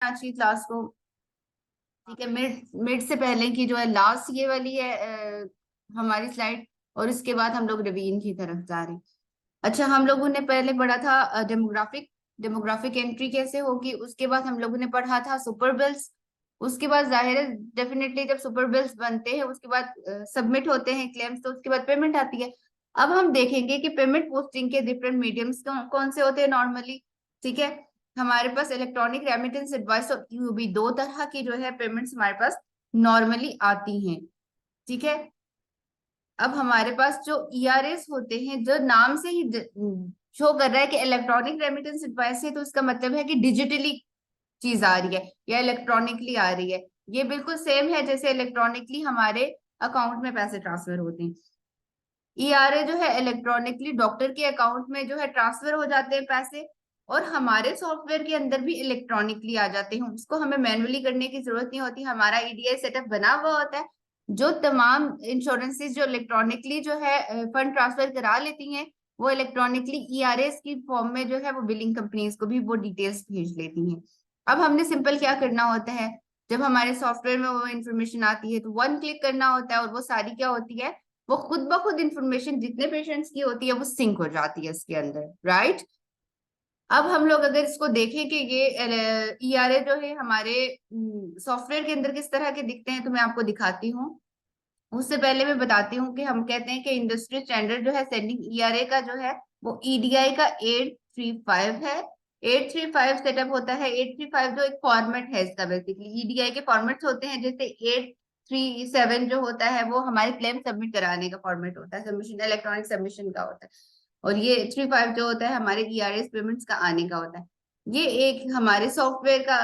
आज की क्लास को। ठीक है, मिड मिड से पहले की जो है लास्ट ये वाली है हमारी स्लाइड। और इसके बाद हम लोग रिवीजन की तरफ जा रहे हैं। अच्छा, हम लोगों ने पहले पढ़ा था डेमोग्राफिक डेमोग्राफिक एंट्री कैसे होगी। उसके बाद हम लोगों ने पढ़ा था सुपर बिल्स। उसके बाद जाहिर है डेफिनेटली जब सुपर बिल्स बनते हैं उसके बाद सबमिट होते हैं क्लेम्स, तो उसके बाद पेमेंट आती है। अब हम देखेंगे कि पेमेंट पोस्टिंग के डिफरेंट मीडियम्स कौन से होते हैं नॉर्मली। ठीक है, हमारे पास इलेक्ट्रॉनिक रेमिटेंस एडवाइस और यूबी, दो तरह की जो है पेमेंट्स हमारे पास नॉर्मली आती हैं। ठीक है, अब हमारे पास जो ईआरएस होते हैं, जो नाम से ही शो कर रहा है कि इलेक्ट्रॉनिक रेमिटेंस एडवाइस है, तो इसका मतलब है कि डिजिटली चीज आ रही है या इलेक्ट्रॉनिकली आ रही है। ये बिल्कुल सेम है जैसे इलेक्ट्रॉनिकली हमारे अकाउंट में पैसे ट्रांसफर होते हैं। ईआरए जो है इलेक्ट्रॉनिकली डॉक्टर के अकाउंट में जो है ट्रांसफर हो जाते हैं पैसे, और हमारे सॉफ्टवेयर के अंदर भी इलेक्ट्रॉनिकली आ जाते हैं। उसको हमें मैन्युअली करने की जरूरत नहीं होती, हमारा ईडीआई सेटअप बना हुआ होता है। जो तमाम इंश्योरेंसेस जो इलेक्ट्रॉनिकली जो है फंड ट्रांसफर करा लेती हैं, वो इलेक्ट्रॉनिकली ईआरएस की फॉर्म में जो है वो बिलिंग कंपनीज को भी वो डिटेल्स भेज लेती हैं। अब हमने सिंपल क्या करना होता है, जब हमारे सॉफ्टवेयर में वो इंफॉर्मेशन आती है तो वन क्लिक करना होता है, और वो सारी क्या होती है, वो खुद ब खुद इंफॉर्मेशन जितने पेशेंट्स की होती है वो सिंक हो जाती है इसके अंदर, राइट। अब हम लोग अगर इसको देखें कि ये ईआरए जो है हमारे सॉफ्टवेयर के अंदर किस तरह के दिखते हैं, तो मैं आपको दिखाती हूँ। उससे पहले मैं बताती हूँ कि हम कहते हैं कि इंडस्ट्री स्टैंडर्ड जो है सेंडिंग ईआरए का जो है वो ईडीआई का 835 है। 835 सेटअप होता है। 835 जो एक फॉर्मेट है इसका, बेसिकली ईडीआई के फॉर्मेट्स होते हैं। जैसे 837 जो होता है वो हमारे क्लेम सबमिट कराने का फॉर्मेट होता है, सबमिशन इलेक्ट्रॉनिक सबमिशन का होता है। और ये 835 जो होता है हमारे ईआरएस पेमेंट्स का आने का होता है। ये एक हमारे सॉफ्टवेयर का,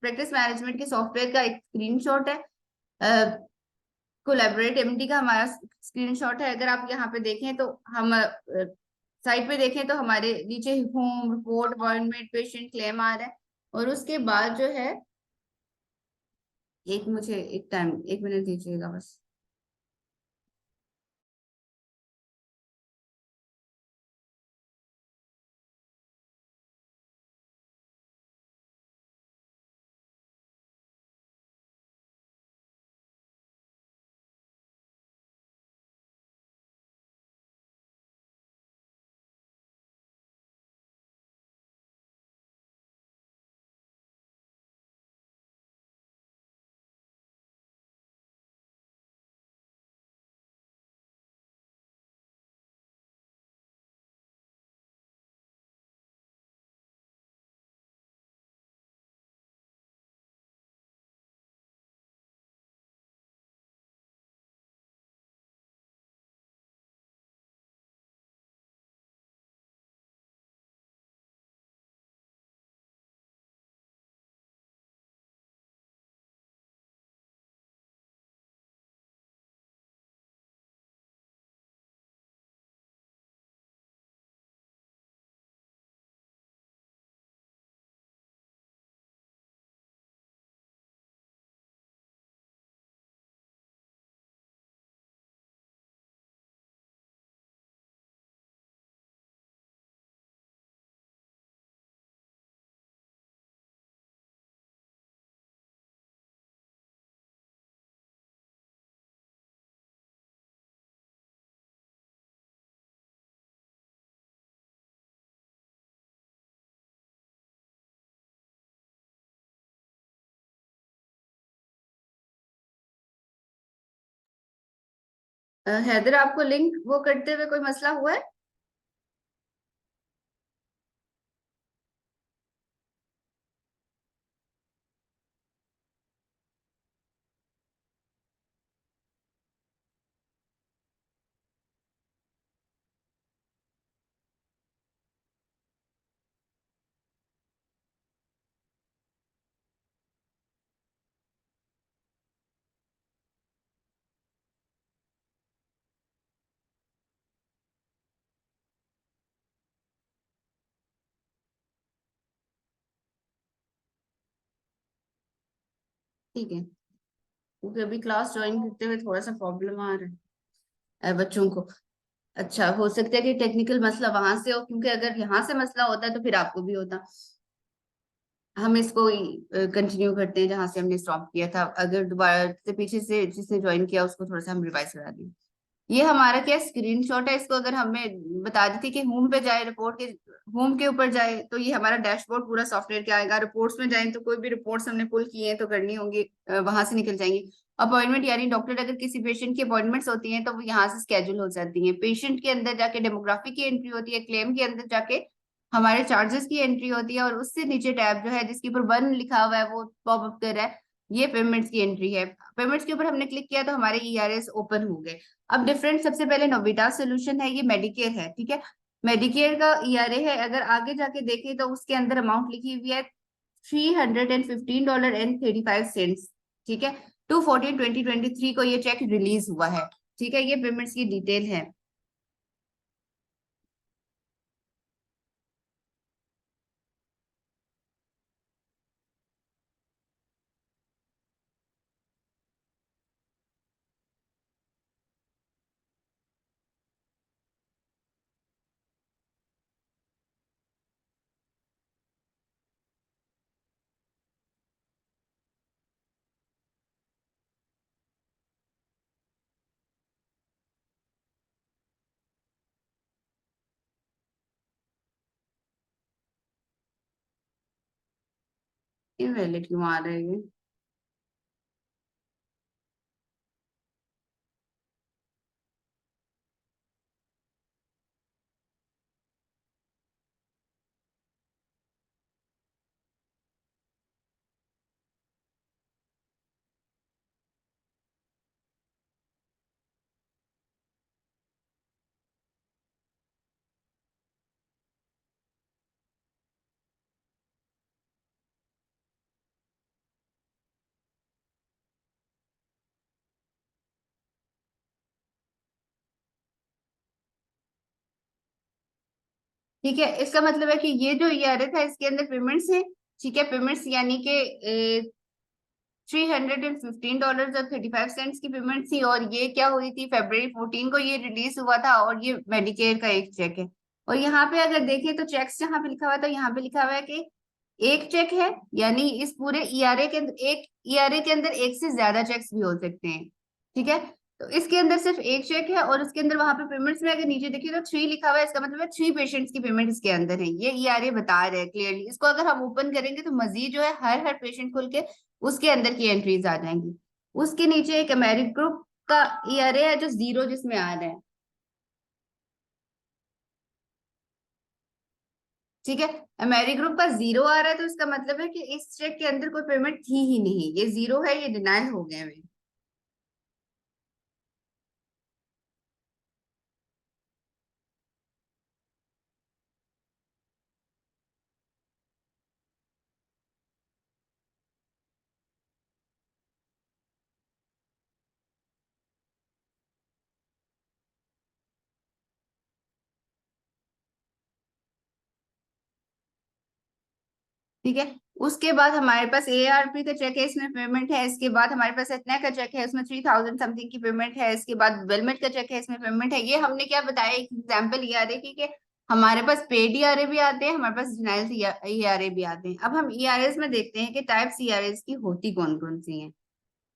प्रैक्टिस मैनेजमेंट के सॉफ्टवेयर का एक स्क्रीनशॉट है। कोलैबोरेट एमडी का हमारा स्क्रीनशॉट है। अगर आप यहाँ पे देखें तो हम साइट पे देखें तो हमारे नीचे home report appointment patient claim आ रहा है। और उसके बाद जो है, एक मिनट दीजिएगा बस। हैदर, आपको लिंक वो करते हुए कोई मसला हुआ है? ठीक है, क्योंकि अभी क्लास ज्वाइन करते हुए थोड़ा सा प्रॉब्लम आ रहा है बच्चों को। अच्छा, हो सकता है कि टेक्निकल मसला वहां से हो, क्योंकि अगर यहाँ से मसला होता है तो फिर आपको भी होता। हम इसको कंटिन्यू करते हैं जहां से हमने स्टॉप किया था। अगर दोबारा से पीछे से जिसने ज्वाइन किया उसको थोड़ा सा हम रिवाइज करा दें। ये हमारा क्या स्क्रीनशॉट है, इसको अगर हमें बता देती कि होम पे जाए, रिपोर्ट के होम के ऊपर जाए तो ये हमारा डैशबोर्ड पूरा सॉफ्टवेयर क्या आएगा। रिपोर्ट्स में जाए तो कोई भी रिपोर्ट्स हमने पुल की है तो करनी होंगी, वहां से निकल जाएंगी। अपॉइंटमेंट यानी डॉक्टर अगर किसी पेशेंट की अपॉइंटमेंट्स होती हैं तो वो यहाँ से स्केड्यूल हो जाती हैं। पेशेंट के अंदर जाके डेमोग्राफी की एंट्री होती है, क्लेम के अंदर जाके हमारे चार्जेस की एंट्री होती है, और उससे नीचे टैब जो है जिसके ऊपर 1 लिखा हुआ है वो पॉप अप कर रहा है, ये पेमेंट्स की एंट्री है। पेमेंट्स के ऊपर हमने क्लिक किया तो हमारे ईआरएस ओपन हो गए। अब डिफरेंट सबसे पहले नोविटा सोल्यूशन है, ये मेडिकेयर है, ठीक है। मेडिकेयर का ईआरए है, अगर आगे जाके देखें तो उसके अंदर अमाउंट लिखी हुई है $315.35। ठीक है, 2/14/2023 को ये चेक रिलीज हुआ है। ठीक है, ये पेमेंट्स की डिटेल है। ये वैलिड क्यों आ रहा है ये? ठीक है, इसका मतलब है कि ये जो ईआरए था इसके अंदर पेमेंट्स है। ठीक है, पेमेंट्स यानी कि $315 और 35 की पेमेंट थी, और ये क्या हुई थी February 14 को ये रिलीज हुआ था, और ये मेडिकेयर का एक चेक है। और यहाँ पे अगर देखें तो चेक्स जहाँ पे लिखा हुआ है तो यहाँ पे लिखा हुआ है कि एक चेक है, यानी इस पूरे ईआरए के अंदर एक ईआरए के अंदर एक से ज्यादा चेक्स भी हो सकते हैं। ठीक है, तो इसके अंदर सिर्फ एक चेक है, और उसके अंदर वहां पे पेमेंट्स में अगर नीचे देखिए तो 3 लिखा हुआ है, इसका मतलब है 3 पेशेंट्स की पेमेंट इसके अंदर है। ये ईआरए बता रहे हैं क्लियरली। इसको अगर हम ओपन करेंगे तो मजीद जो है हर हर पेशेंट खोल के उसके अंदर की एंट्रीज आ जाएंगी। उसके नीचे एक अमेरिक ग्रुप का ईआरए है जो जीरो जिसमें आ रहा है। ठीक है, अमेरिक ग्रुप का जीरो आ रहा है तो इसका मतलब है कि इस चेक के अंदर कोई पेमेंट थी ही नहीं, ये जीरो है, ये डिनाइल हो गए हैं। ठीक है, उसके बाद हमारे पास एआरपी का चेक है, इसमें पेमेंट है। इसके बाद हमारे पास इतना का चेक है, उसमें 3000 समथिंग की पेमेंट है। इसके बाद वेलमेट का चेक है, इसमें पेमेंट है। ये हमने क्या बताया, एक एग्जाम्पल ईआरए की कि हमारे पास पेड ईआरए भी आते हैं, हमारे पास डिनाइल ईआरए भी आते हैं। अब हम ईआरएस में देखते हैं कि टाइप्स ईआरएस की होती कौन कौन सी हैं।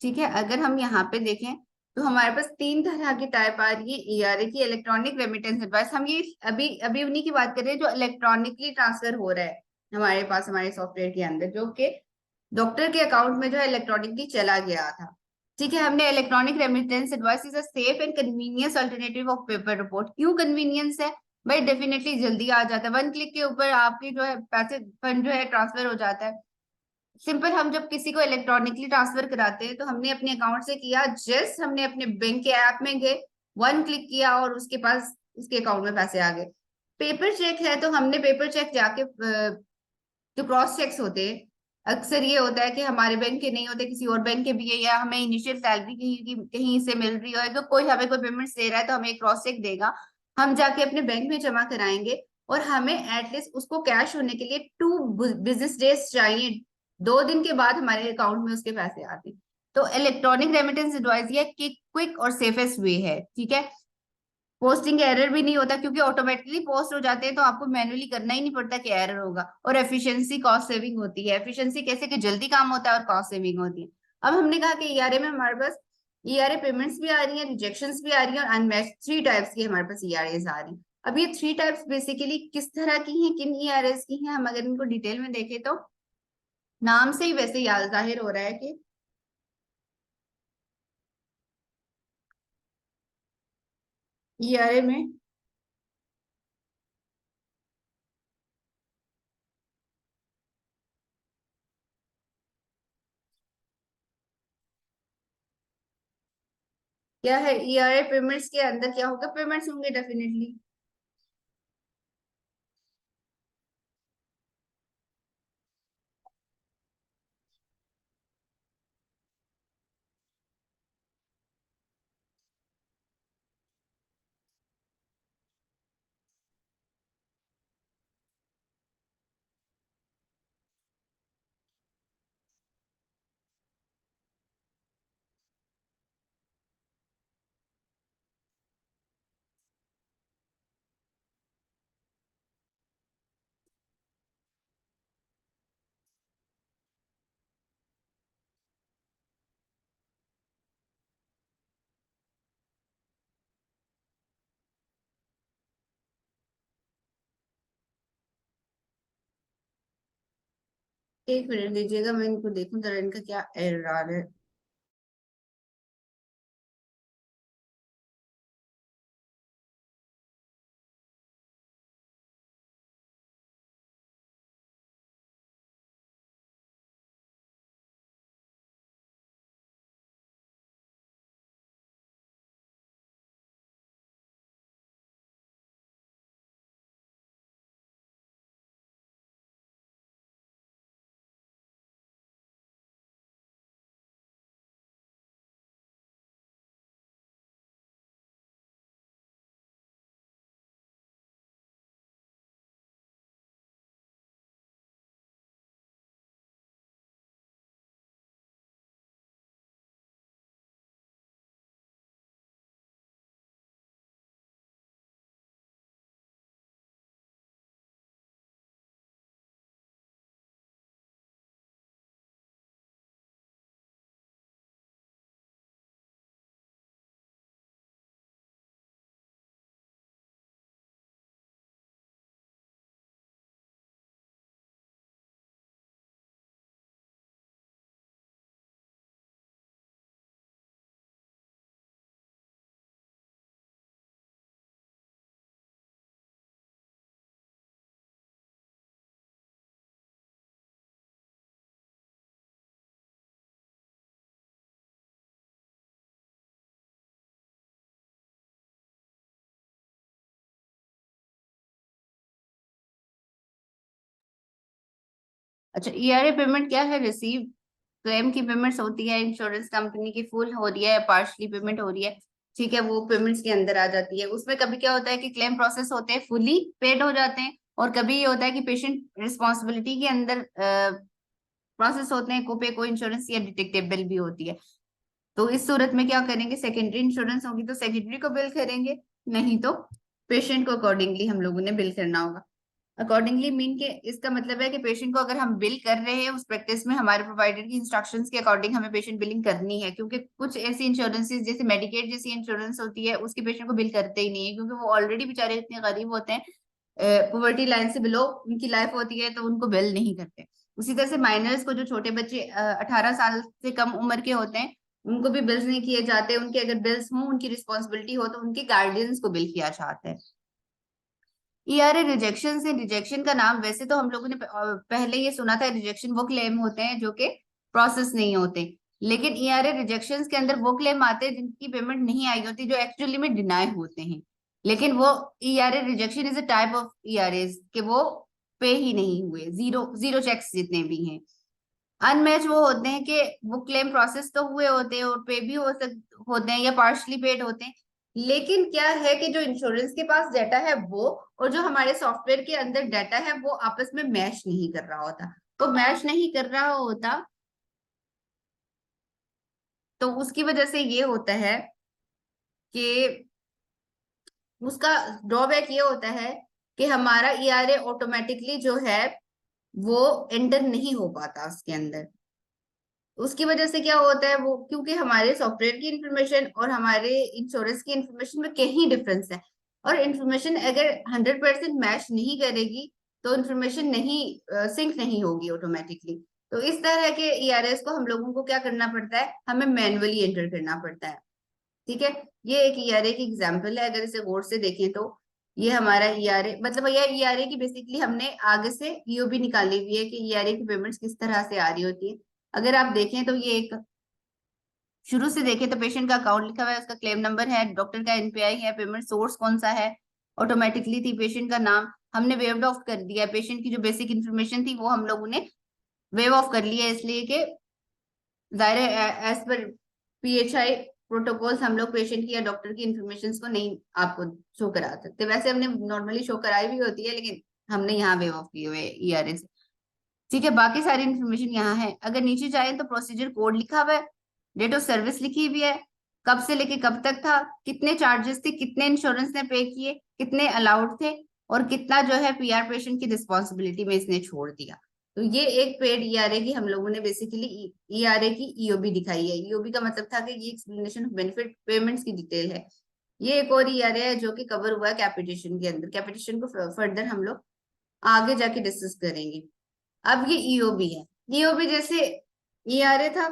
ठीक है, अगर हम यहाँ पे देखें तो हमारे पास 3 तरह की टाइप आ रही है ईआरए की। इलेक्ट्रॉनिक रेमिटेंस एडवाइस, हम ये अभी अभी उन्हीं की बात कर रहे हैं जो इलेक्ट्रॉनिकली ट्रांसफर हो रहा है हमारे पास हमारे सॉफ्टवेयर के अंदर, जो कि डॉक्टर के अकाउंट में जो है इलेक्ट्रॉनिकली चला गया था। ठीक है, हमने electronic remittance advice is a safe and convenience alternative of paper report. क्यों कन्वीनियंस है भाई? डेफिनेटली जल्दी आ जाता है, 1 क्लिक के ऊपर आपकी जो है पैसे फंड जो है ट्रांसफर हो जाता है। सिंपल, हम जब किसी को इलेक्ट्रॉनिकली ट्रांसफर कराते हैं तो हमने अपने अकाउंट से किया, जस्ट हमने अपने बैंक के ऐप में गए, 1 क्लिक किया और उसके पास उसके अकाउंट में पैसे आ गए। पेपर चेक है तो हमने पेपर चेक जाके जो क्रॉस चेक्स होते हैं, अक्सर ये होता है कि हमारे बैंक के नहीं होते, किसी और बैंक के भी है, या हमें इनिशियल सैलरी कहीं कहीं से मिल रही है तो कोई हमें कोई पेमेंट दे रहा है तो हमें एक क्रॉस चेक देगा, हम जाके अपने बैंक में जमा कराएंगे। और हमें एटलीस्ट उसको कैश होने के लिए 2 बिजनेस डेज चाहिए, 2 दिन के बाद हमारे अकाउंट में उसके पैसे आते हैं। तो इलेक्ट्रॉनिक रेमिटेंस एडवाइस ये कि क्विक और सेफेस्ट वे है। ठीक है, पोस्टिंग एरर भी नहीं होता क्योंकि ऑटोमेटिकली पोस्ट हो जाते हैं, तो आपको मैन्युअली करना ही नहीं पड़ता कि एरर होगा। और एफिशिएंसी कॉस्ट सेविंग होती है। एफिशिएंसी कैसे कि जल्दी काम होता है और कॉस्ट सेविंग होती है। अब हमने कहा कि ईआरए में हमारे पास ईआरए पेमेंट्स भी आ रही है, रिजेक्शंस भी आ रही है, और अनमैच्ड, थ्री टाइप्स की हमारे पास ईआरएस आ रही है। अब ये थ्री टाइप्स बेसिकली किस तरह की हैं, किन ईआरएस की हैं, हम अगर इनको डिटेल में देखें तो नाम से ही वैसे याद जाहिर हो रहा है कि ईआरए में क्या है, ईआरए पेमेंट्स के अंदर क्या होगा, पेमेंट्स होंगे डेफिनेटली। एक मिनट दीजिएगा, मैं इनको देखूं जरा इनका क्या एरर है। अच्छा, ईआरए पेमेंट क्या है, रिसीव क्लेम की पेमेंट्स होती है, इंश्योरेंस कंपनी की फुल हो रही है, पार्शली पेमेंट हो रही है, ठीक है, वो पेमेंट्स के अंदर आ जाती है। उसमें कभी क्या होता है कि क्लेम प्रोसेस होते हैं, फुली पेड हो जाते हैं, और कभी ये होता है कि पेशेंट रिस्पॉन्सिबिलिटी के अंदर प्रोसेस होते हैं, को इंश्योरेंस या डिटेक्टेबल भी होती है। तो इस सूरत में क्या करेंगे, सेकेंडरी इंश्योरेंस होगी तो सेकेंडरी को बिल करेंगे, नहीं तो पेशेंट को अकॉर्डिंगली हम लोगों ने बिल करना होगा। अकॉर्डिंगली मीन के इसका मतलब है कि पेशेंट को अगर हम बिल कर रहे हैं उस प्रैक्टिस में हमारे प्रोवाइडर की इंस्ट्रक्शंस के अकॉर्डिंग हमें पेशेंट बिलिंग करनी है, क्योंकि कुछ ऐसी इंश्योरेंसेस जैसे मेडिकेट जैसी इंश्योरेंस होती है उसकी पेशेंट को बिल करते ही नहीं है, क्योंकि वो ऑलरेडी बेचारे इतने गरीब होते हैं, पॉवर्टी लाइन से बिलो उनकी लाइफ होती है, तो उनको बिल नहीं करते। उसी तरह से माइनर्स को, जो छोटे बच्चे 18 साल से कम उम्र के होते हैं, उनको भी बिल्स नहीं किए जाते। उनके अगर बिल्स हों, उनकी रिस्पॉन्सिबिलिटी हो, तो उनके गार्डियंस को बिल किया जाता है। ईआरए रिजेक्शन से, रिजेक्शन का नाम वैसे तो हम लोगों ने पहले ये सुना था, रिजेक्शन वो क्लेम होते हैं जो कि प्रोसेस नहीं होते, लेकिन ईआरए रिजेक्शन के अंदर वो क्लेम आते हैं जिनकी पेमेंट नहीं आई होती, जो एक्चुअली में डिनाई होते हैं। लेकिन वो ERA rejection is a type of ERA कि वो पे ही नहीं हुए, जीरो जीरो चेक्स जितने भी हैं। अनमैच वो होते हैं कि वो क्लेम प्रोसेस तो हुए होते हैं और पे भी होते हैं या पार्शली पेड होते हैं, लेकिन क्या है कि जो इंश्योरेंस के पास डाटा है वो, और जो हमारे सॉफ्टवेयर के अंदर डाटा है वो आपस में मैच नहीं कर रहा होता। तो मैच नहीं कर रहा होता, तो उसकी वजह से ये होता है कि उसका ड्रॉबैक ये होता है कि हमारा ईआरए ऑटोमेटिकली जो है वो एंटर नहीं हो पाता उसके अंदर। उसकी वजह से क्या होता है वो, क्योंकि हमारे सॉफ्टवेयर की इंफॉर्मेशन और हमारे इंश्योरेंस की इंफॉर्मेशन में कहीं डिफरेंस है, और इंफॉर्मेशन अगर 100% मैच नहीं करेगी तो इंफॉर्मेशन नहीं सिंक नहीं होगी ऑटोमेटिकली। तो इस तरह के ईआरएस को हम लोगों को क्या करना पड़ता है, हमें मैनुअली एंटर करना पड़ता है। ठीक है, ये एक ईआरए की एग्जांपल है, अगर इसे गौर से देखें तो ये हमारा ईआरए, मतलब ये ईआरए की बेसिकली हमने आगे से ईओबी निकाली हुई है कि ईआरए की पेमेंट्स किस तरह से आ रही होती है। अगर आप देखें तो ये एक शुरू से देखें तो पेशेंट का अकाउंट लिखा हुआ है, उसका क्लेम नंबर है, डॉक्टर का एनपीआई है, पेमेंट सोर्स कौन सा है, ऑटोमेटिकली थी, पेशेंट का नाम हमने वेव्ड ऑफ कर दिया, पेशेंट की जो बेसिक इन्फॉर्मेशन थी वो हम लोगों ने वेव ऑफ कर लिया, इसलिए कि जाहिर है एज पर पीएचआई प्रोटोकॉल्स हम लोग पेशेंट की या डॉक्टर की इंफॉर्मेशन को नहीं आपको शो करा सकते। वैसे हमने नॉर्मली शो कराई भी होती है, लेकिन हमने यहाँ वेव ऑफ किए हुए ईआरए से। ठीक है, बाकी सारी इन्फॉर्मेशन यहाँ है। अगर नीचे जाए तो प्रोसीजर कोड लिखा हुआ है, डेट ऑफ सर्विस लिखी हुई है, कब से लेके कब तक था, कितने चार्जेस थे, कितने इंश्योरेंस ने पे किए, कितने अलाउड थे, और कितना जो है पीआर पेशेंट की रिस्पॉन्सिबिलिटी में इसने छोड़ दिया। तो ये एक पेड ईआरए की हम लोगों ने बेसिकली ईआरए की ईओबी दिखाई है। ईओबी का मतलब था कि ये एक्सप्लेनेशन ऑफ बेनिफिट पेमेंट्स की डिटेल है। ये एक और ईआरए है जो कि कवर हुआ है कैपिटेशन के अंदर। कैपिटेशन को फर्दर हम लोग आगे जाके डिस्कस करेंगे। अब ये ईओबी है। ईओबी जैसे ईआरए था,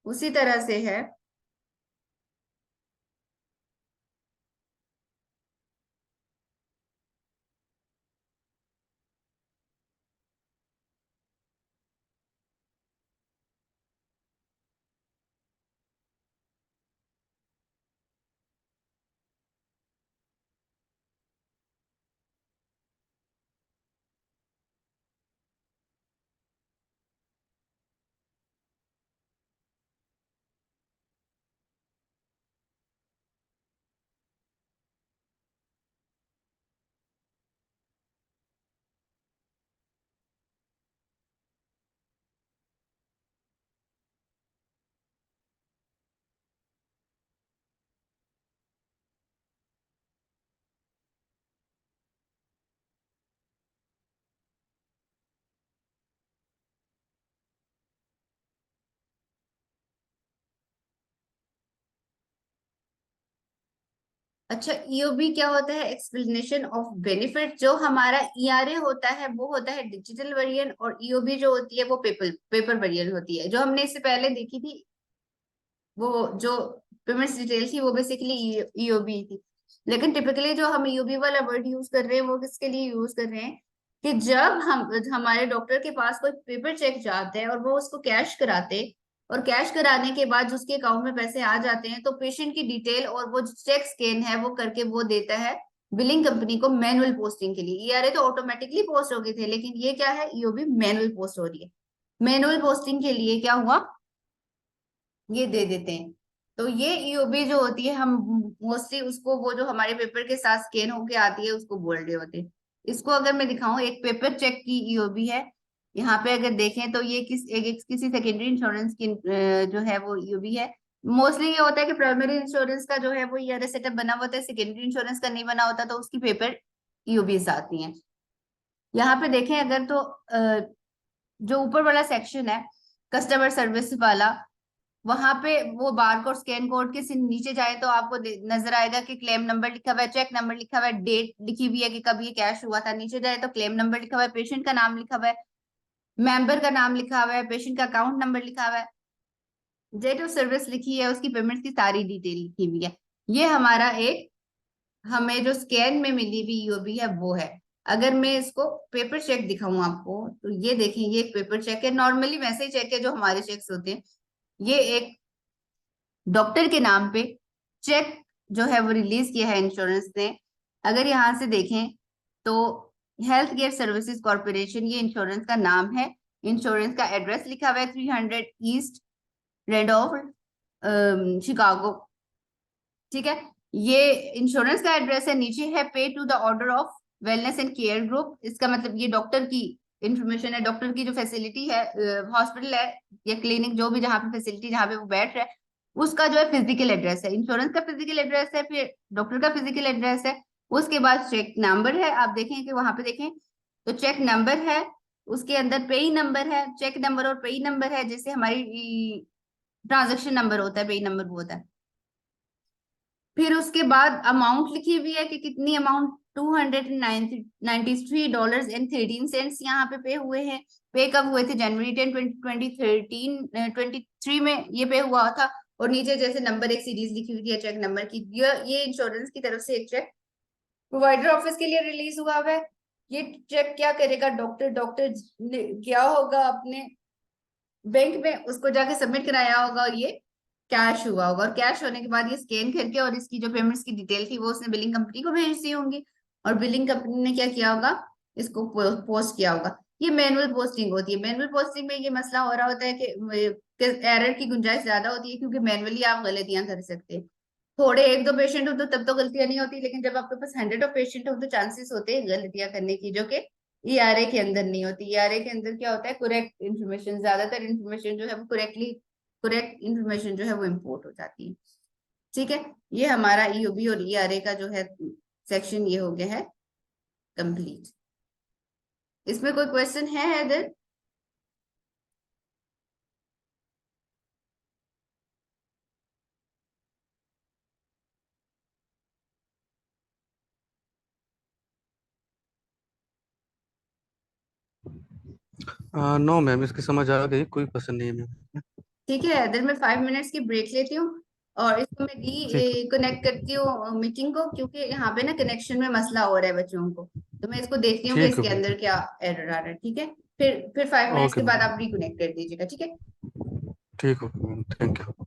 उसी तरह से है। अच्छा, ईओबी क्या होता है? Explanation of benefit. जो हमारा ईआरए होता है वो होता है डिजिटल वेरिएंट, और ईओबी जो होती है वो पेपर पेपर वेरिएंट होती है। जो हमने इससे पहले देखी थी वो जो पेमेंट्स डिटेल थी वो बेसिकली ईओबी थी। लेकिन टिपिकली जो हम ईओबी वाला वर्ड यूज कर रहे हैं वो किसके लिए यूज कर रहे हैं, कि जब हम हमारे डॉक्टर के पास कोई पेपर चेक जाते हैं और वो उसको कैश कराते, और कैश कराने के बाद उसके अकाउंट में पैसे आ जाते हैं, तो पेशेंट की डिटेल और वो जो चेक स्कैन है वो करके वो देता है बिलिंग कंपनी को मैनुअल पोस्टिंग के लिए। ईआरए तो ऑटोमेटिकली पोस्ट हो गए थे, लेकिन ये क्या है, ईओबी मैनुअल पोस्ट हो रही है। मैनुअल पोस्टिंग के लिए क्या हुआ, ये दे देते हैं। तो ये ईओबी जो होती है हम मोस्टली उसको, वो जो हमारे पेपर के साथ स्कैन होके आती है उसको बोल रहे होते हैं। इसको अगर मैं दिखाऊं, एक पेपर चेक की ईओबी है। यहाँ पे अगर देखें तो ये किसी सेकेंडरी इंश्योरेंस की जो है वो ईओबी है। मोस्टली ये होता है कि प्राइमरी इंश्योरेंस का जो है वो ईआरए सेटअप बना हुआ होता है, सेकेंडरी इंश्योरेंस का नहीं बना होता, तो उसकी पेपर ईओबीज आती हैं। यहाँ पे देखें अगर तो जो ऊपर वाला सेक्शन है कस्टमर सर्विस वाला, वहां पे वो बार कोड स्कैन कोड के से नीचे जाए तो आपको नजर आएगा कि क्लेम नंबर लिखा हुआ है, चेक नंबर लिखा हुआ है, डेट लिखी हुई है कि कब ये कैश हुआ था। नीचे जाए तो क्लेम नंबर लिखा हुआ है, पेशेंट का नाम लिखा हुआ है, मेंबर का नाम लिखा हुआ है, पेशेंट का अकाउंट नंबर लिखा हुआ है, डेट ऑफ सर्विस लिखी है, उसकी पेमेंट की सारी डिटेल लिखी हुई है। ये हमारा एक, हमें जो स्कैन में मिली हुई ईओबी है वो है। अगर मैं इसको पेपर चेक दिखाऊं आपको तो ये देखें, ये एक पेपर चेक है, नॉर्मली वैसे ही चेक है जो हमारे चेक्स होते हैं। ये एक डॉक्टर के नाम पे चेक जो है वो रिलीज किया है इंश्योरेंस ने। अगर यहाँ से देखें तो हेल्थ केयर सर्विसेज कॉर्पोरेशन, ये इंश्योरेंस का नाम है। इंश्योरेंस का एड्रेस लिखा हुआ है 300 ईस्ट रेडोल्फ शिकागो। ठीक है, ये इंश्योरेंस का एड्रेस है। नीचे है pay to the order of wellness and care group, इसका मतलब ये डॉक्टर की इंफॉर्मेशन है, डॉक्टर की जो फैसिलिटी है, हॉस्पिटल है या क्लिनिक, जो भी जहाँ पे फैसिलिटी जहाँ पे वो बैठ रहा है उसका जो है फिजिकल एड्रेस है, इंश्योरेंस का फिजिकल एड्रेस है, फिर डॉक्टर का फिजिकल एड्रेस है। उसके बाद चेक नंबर है, आप देखें कि वहां पे देखें तो चेक नंबर है, उसके अंदर पेई नंबर है, चेक नंबर और पेई नंबर है, जैसे हमारी ट्रांजेक्शन नंबर होता है, पेई नंबर वो होता है। फिर उसके बाद अमाउंट लिखी हुई है कि कितनी अमाउंट, $293.13 यहाँ पे हुए हैं। पे कब हुए थे? जनवरी 10 2013 23 में ये पे हुआ था। और नीचे जैसे नंबर एक सीरीज लिखी हुई है चेक नंबर की, ये इंश्योरेंस की तरफ से एक चेक प्रोवाइडर ऑफिस के लिए रिलीज हुआ है। ये चेक क्या करेगा? डॉक्टर डॉक्टर क्या होगा अपने बैंक में उसको जाके सबमिट कराया होगा, और ये कैश हुआ होगा। और कैश होने के बाद ये स्कैन करके और इसकी जो पेमेंट्स की डिटेल थी वो उसने बिलिंग कंपनी को भेज दी होंगी, और बिलिंग कंपनी ने क्या किया होगा? इसको पोस्ट किया होगा। ये मैनुअल पोस्टिंग होती है। मैनुअल पोस्टिंग में ये मसला हो रहा होता है कि एरर की गुंजाइश ज्यादा होती है, क्योंकि मैनुअली आप गलतियां कर सकते हैं। थोड़े एक दो पेशेंट हो तो तब तो गलतियां नहीं होती, लेकिन जब आपके पास 100 ऑफ पेशेंट हो तो चांसेस होते हैं गलतियां करने की, जो कि ईआरए के अंदर नहीं होती। ईआरए के अंदर क्या होता है? करेक्ट इन्फॉर्मेशन, ज्यादातर इन्फॉर्मेशन जो है वो करेक्ट इन्फॉर्मेशन जो है वो इम्पोर्ट हो जाती है। ठीक है, ये हमारा ईओबी और ईआरए का जो है सेक्शन ये हो गया है कंप्लीट। इसमें कोई क्वेश्चन है हैदर? नो मैम, इसकी समझ आ गई, कोई पसंद नहीं है मैम। ठीक है हैदर, मैं 5 मिनट्स की ब्रेक लेती हूँ और इसको मैं ठीक डी कनेक्ट करती हूँ मीटिंग को, क्योंकि यहाँ पे ना कनेक्शन में मसला हो रहा है बच्चों को। तो मैं इसको देखती हूँ कि ठीक है इसके मैम। अंदर क्या एरर आ रहा है। ठीक है, फिर 5 मिनट्स ओके के बाद मैम। आप रिकनेक्ट कर दीजिएगा। ठीक है। ठीक हो मैम, थैंक यू।